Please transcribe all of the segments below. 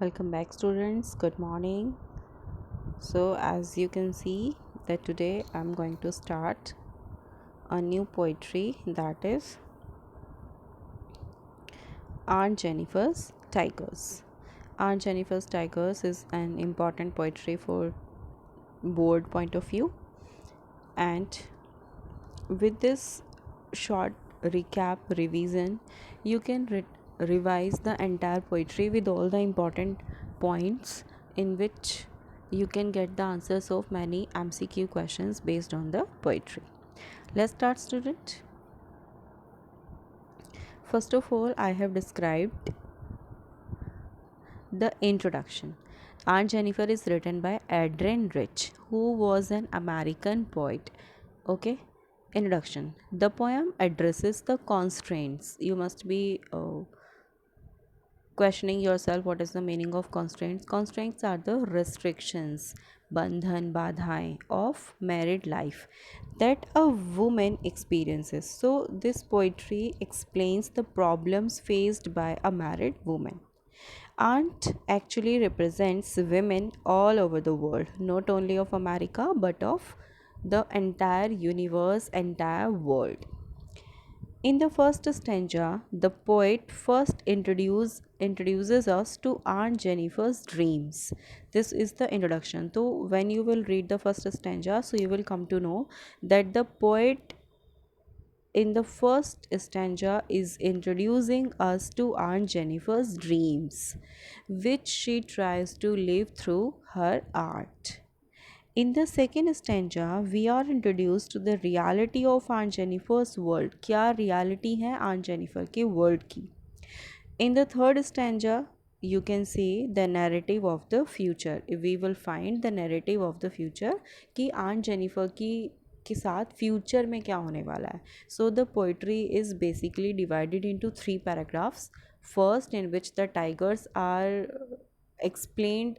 Welcome back, students. Good morning. So as you can see that today I'm going to start a new poetry, that is Aunt Jennifer's Tigers. Aunt Jennifer's Tigers is an important poetry for board point of view, and with this short recap revision you can revise the entire poetry with all the important points, in which you can get the answers of many MCQ questions based on the poetry. Let's start, student. First of all, I have described the introduction. Aunt Jennifer is written by Adrian Rich, who was an American poet. Okay. Introduction. The poem addresses the constraints. You must be questioning yourself what is the meaning of constraints. Constraints are the restrictions, bandhan, badhaएं of married life that a woman experiences. So this poetry explains the problems faced by a married woman. Aunt actually represents women all over the world, not only of America but of the entire universe, entire world. In the first stanza, the poet first introduces us to Aunt Jennifer's dreams. This is the introduction. So, when you will read the first stanza, so you will come to know that the poet in the first stanza is introducing us to Aunt Jennifer's dreams, which she tries to live through her art. In the second stanza, we are introduced to the reality of Aunt Jennifer's world. क्या reality है Aunt Jennifer के world की. In the third stanza, you can see the narrative of the future. We will find the narrative of the future कि Aunt Jennifer की के साथ future में क्या होने वाला है. So the poetry is basically divided into three paragraphs. First, in which the tigers are explained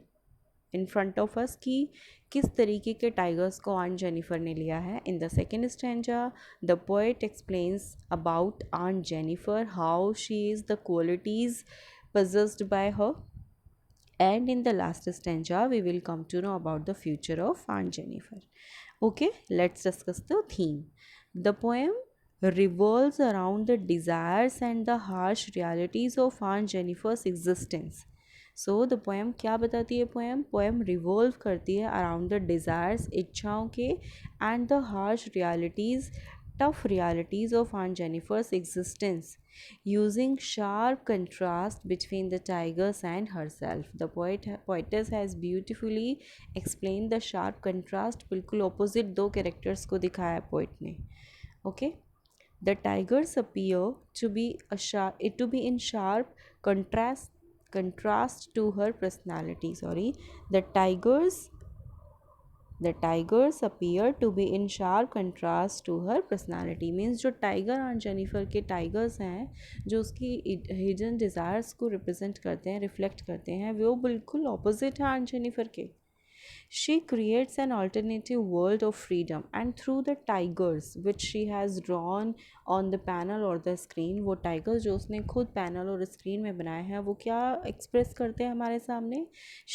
in front of us कि किस तरीके के टाइगर्स को आंट जेनिफर ने लिया है. In the second stanza the poet explains about aunt Jennifer, how she is the qualities possessed by her, and in the last stanza we will come to know about the future of Aunt Jennifer. Okay, let's discuss the theme. The poem revolves around the desires and the harsh realities of Aunt Jennifer's existence. So the poem क्या बताती है. Poem revolve करती है around the desires, इच्छाओं के, and the harsh realities, tough realities of Aunt Jennifer's existence, using sharp contrast between the tigers and herself. The poetess has beautifully explained the sharp contrast. बिल्कुल opposite दो characters को दिखाया है poet ने. Okay, the tigers appear to be in sharp contrast to her personality. The tigers appear to be in sharp contrast to her personality. Means जो tiger aunt Jennifer के tigers हैं, जो उसकी हिडन डिज़ायर्स को represent करते हैं, reflect करते हैं, वो बिल्कुल ऑपोजिट है आंट जेनिफर के. She creates an alternative world of freedom, and through the tigers which she has drawn on the panel or the screen, वो tigers जो उसने खुद panel और screen में बनाए हैं, वो क्या express करते हैं हमारे सामने.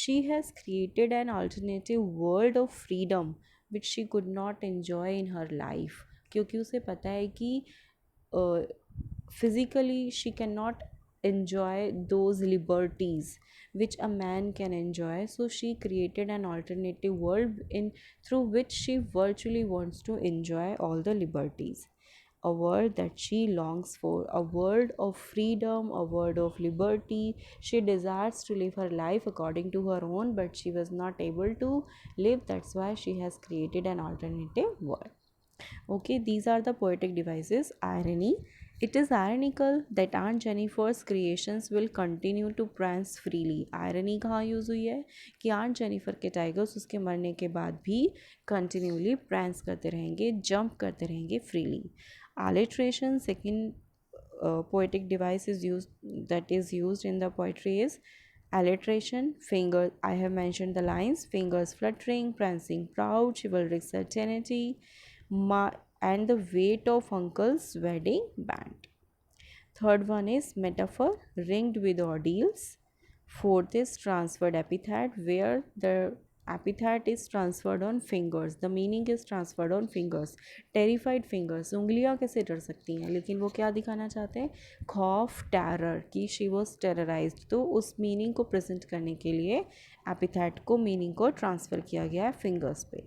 She has created an alternative world of freedom which she could not enjoy in her life, क्योंकि उसे पता है कि physically she cannot enjoy those liberties which a man can enjoy. So she created an alternative world in through which she virtually wants to enjoy all the liberties. A world that she longs for, a world of freedom, a world of liberty. She desires to live her life according to her own, but she was not able to live. That's why she has created an alternative world. Okay, these are the poetic devices. Irony. It is ironical that Aunt Jennifer's creations will continue to prance freely. Irony कहाँ use हुई है कि Aunt Jennifer के tigers उसके मरने के बाद भी continually prance करते रहेंगे, jump करते रहेंगे freely. Alliteration, second poetic device is used, that is used in the poetry, is alliteration. Finger, I have mentioned the lines: fingers fluttering, prancing proud, chivalric certainty, and the weight of uncle's wedding band. Third one is metaphor, ringed with ordeals. Fourth is transferred epithet, where the epithet is transferred on fingers. The meaning is transferred on fingers. Terrified fingers, उंगलियां कैसे डर सकती हैं, लेकिन वो क्या दिखाना चाहते हैं, खौफ, टेरर, कि शी वॉज टेरराइज्ड। तो उस मीनिंग को प्रेजेंट करने के लिए एपिथेट को मीनिंग को ट्रांसफ़र किया गया है फिंगर्स पे।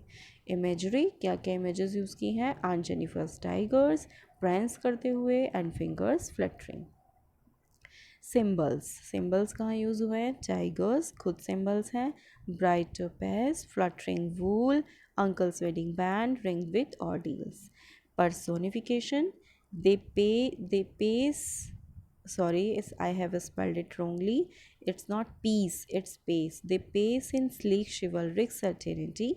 इमेजरी, क्या क्या इमेजेस यूज़ की हैं, ऑन जेनिफर्स टाइगर्स प्रेंस करते हुए and fingers fluttering. Symbols, symbols कहाँ यूज़ हुए हैं, टाइगर्स खुद सिम्बल्स हैं, bright pace, fluttering wool, uncles wedding band, ring with ordeals. Personification, they pace, sorry I have spelled it wrongly, it's not peace, it's pace, they pace in sleek chivalric certainty.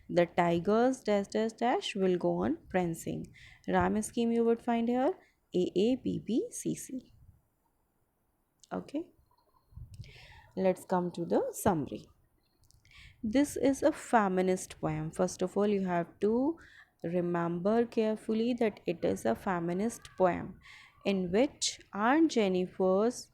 The tigers dash dash dash will go on prancing. Rhyme scheme you would find here, AABBCC. Okay, let's come to the summary. This is a feminist poem. First of all, you have to remember carefully that it is a feminist poem in which Aunt Jennifer's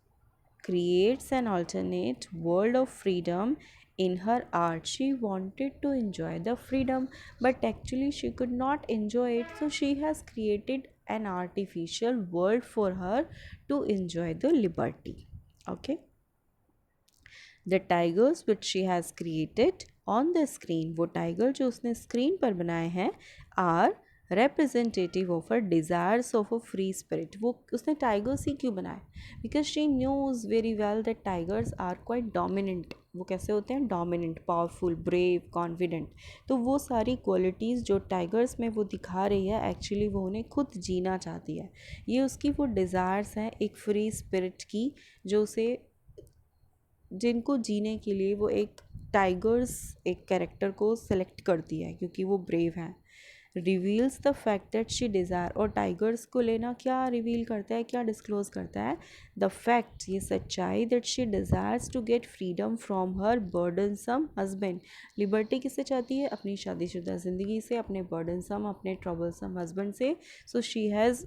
creates an alternate world of freedom in her art. She wanted to enjoy the freedom, but actually she could not enjoy it, so she has created an artificial world for her to enjoy the liberty. Okay, the tigers which she has created on the screen, वो tiger जो उसने screen पर बनाए हैं, are representative of her desires of a free spirit. वो उसने tigers ही क्यों बनाए, because she knows very well that tigers are quite dominant. वो कैसे होते हैं, dominant, powerful, brave, confident. तो वो सारी qualities जो tigers में वो दिखा रही है, actually वो उन्हें खुद जीना चाहती है। ये उसकी वो desires हैं एक free spirit की, जो उसे, जिनको जीने के लिए वो एक टाइगर्स एक कैरेक्टर को सेलेक्ट करती है क्योंकि वो ब्रेव हैं। Reveals the fact that she desire, और टाइगर्स को लेना क्या रिवील करता है, क्या डिस्क्लोज करता है, द फैक्ट, ये सच्चाई, that she desires to get freedom from her burdensome husband. Liberty किससे चाहती है, अपनी शादीशुदा ज़िंदगी से, अपने बर्डनसम, अपने ट्रबलसम हस्बैंड से। So she has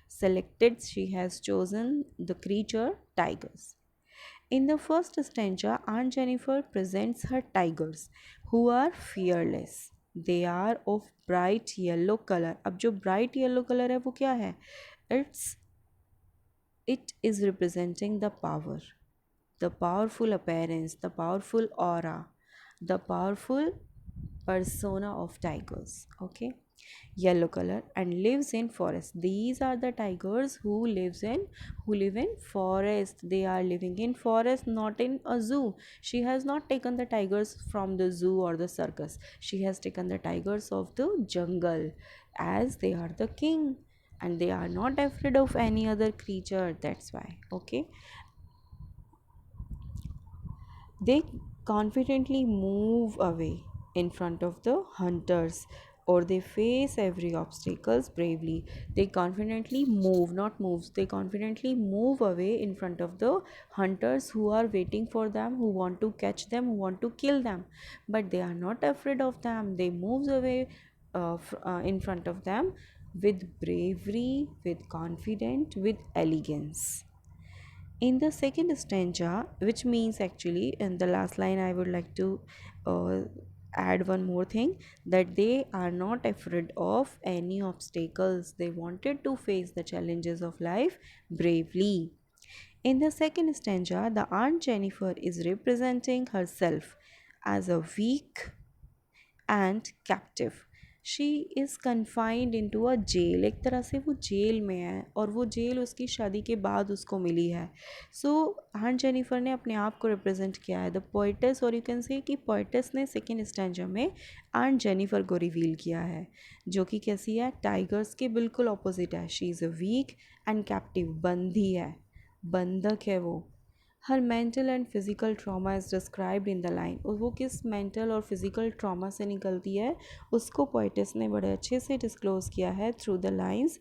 selected, she has chosen the creature tigers. In the first stanza, Aunt Jennifer presents her tigers, who are fearless. They are of bright yellow color. अब जो bright yellow color है वो क्या है? It's it is representing the power, the powerful appearance, the powerful aura, the powerful persona of tigers. Okay, yellow color, and lives in forest. These are the tigers who live in forest. They are living in forest, not in a zoo. She has not taken the tigers from the zoo or the circus. She has taken the tigers of the jungle, as they are the king and they are not afraid of any other creature. That's why. Okay, they confidently move away in front of the hunters, or they face every obstacles bravely. They confidently move, not moves, they confidently move away in front of the hunters who are waiting for them, who want to catch them, who want to kill them. But they are not afraid of them. They moves away in front of them with bravery, with confidence, with elegance. In the second stanza, which means actually in the last line, I would like to uh, add one more thing, that they are not afraid of any obstacles. They wanted to face the challenges of life bravely. In the second stanza, the Aunt Jennifer is representing herself as a weak and captive. She is confined into a jail, एक तरह से वो jail में है और वो jail उसकी शादी के बाद उसको मिली है। सो आंट जेनिफर ने अपने आप को रिप्रेजेंट किया है, द पोइटस, और यू कैन से कि पोइटस ने सेकेंड स्टैंजा में आंट जेनिफर को रिवील किया है, जो कि कैसी है, टाइगर्स के बिल्कुल ऑपोजिट है। She is a weak and captive, बंदी है, बंधक है वो। Her mental and physical trauma is described in the line, और वो किस मेंटल और फिज़िकल ट्रॉमा से निकलती है उसको पोइटस ने बड़े अच्छे से डिस्क्लोज़ किया है through the lines.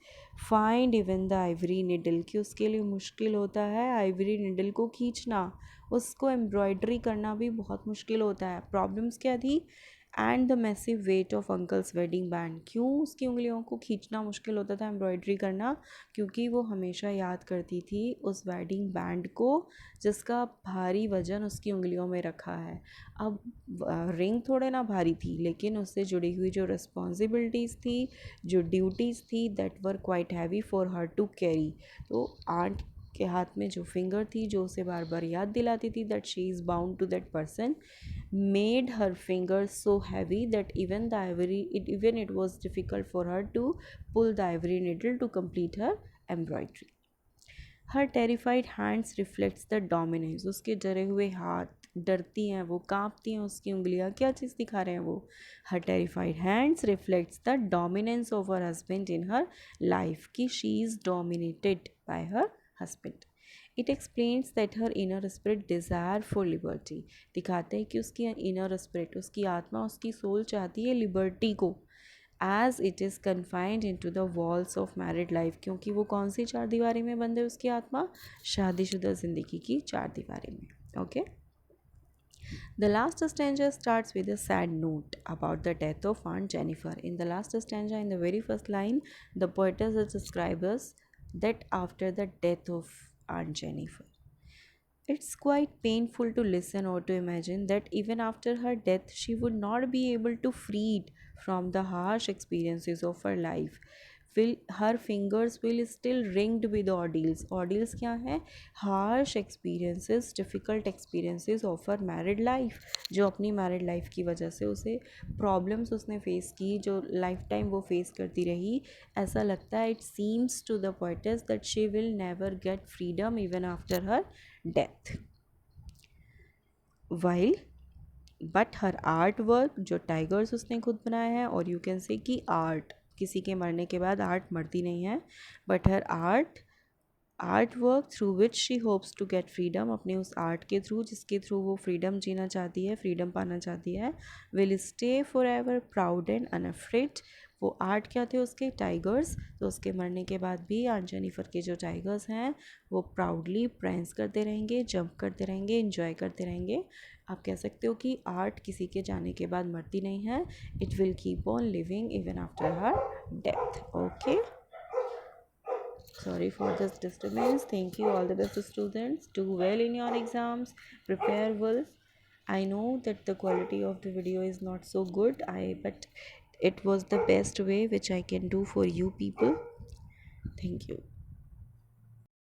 Find even the Ivory needle, कि उसके लिए मुश्किल होता है आइवरी निडल को खींचना, उसको एम्ब्रॉयडरी करना भी बहुत मुश्किल होता है। प्रॉब्लम्स क्या थी, and the massive weight of uncle's wedding band. क्यों उसकी उंगलियों को खींचना मुश्किल होता था एम्ब्रॉयडरी करना? क्योंकि वो हमेशा याद करती थी उस वेडिंग बैंड को जिसका भारी वजन उसकी उंगलियों में रखा है। अब रिंग थोड़े ना भारी थी, लेकिन उससे जुड़ी हुई जो रिस्पॉन्सिबिलिटीज़ थी, जो ड्यूटीज़ थी, that were quite heavy for her to carry. तो आंट के हाथ में जो फिंगर थी जो उसे बार बार याद दिलाती थी that she is bound to that person, made her fingers so heavy that even it was difficult for her to pull the ivory needle to complete her embroidery. Her terrified hands reflects the dominance। उसके डरे हुए हाथ डरती हैं, वो कांपती हैं, उसकी उंगलियां क्या चीज़ दिखा रहे हैं वो? Her terrified hands reflects the dominance of her husband in her life, कि she is dominated by her husband. It explains that her inner spirit desire for liberty। दिखाते हैं कि उसकी inner spirit, उसकी आत्मा, उसकी सोल चाहती है लिबर्टी को, as it is confined into the walls of married life. क्योंकि वो कौन सी चार दीवारी में बंद है उसकी आत्मा? शादीशुदा ज़िंदगी की चार दीवारी में। Okay, the last stanza starts with a sad note about the death of Aunt Jennifer. In the last stanza, in the very first line, the poetess describes that after the death of Aunt Jennifer, it's quite painful to listen or to imagine that even after her death, she would not be able to freed from the harsh experiences of her life. Will her fingers will still ringed with ordeals. Ordeals क्या है? Harsh experiences, difficult experiences of her married life, जो अपनी married life की वजह से उसे problems उसने face की, जो lifetime वो face करती रही। ऐसा लगता है, it seems to the poetess that she will never get freedom even after her death. While but her art work, जो टाइगर्स उसने खुद बनाया है, और यू कैन से कि आर्ट, किसी के मरने के बाद आर्ट मरती नहीं है, but her art work through which she hopes to get freedom, अपने उस आर्ट के थ्रू जिसके थ्रू वो फ्रीडम जीना चाहती है, फ्रीडम पाना चाहती है, will stay for ever proud and unafraid. वो आर्ट क्या थे उसके? टाइगर्स। तो उसके मरने के बाद भी आंट जेनिफर के जो टाइगर्स हैं वो प्राउडली प्रेंस करते रहेंगे, जंप करते रहेंगे, इंजॉय करते रहेंगे। आप कह सकते हो कि आर्ट किसी के जाने के बाद मरती नहीं है, it will keep on living even after her death. Okay, sorry for this disturbance. Thank you, all the best students. Do well in your exams, prepare well. I know that the quality of the video is not so good, but it was the best way which I can do for you people. Thank you.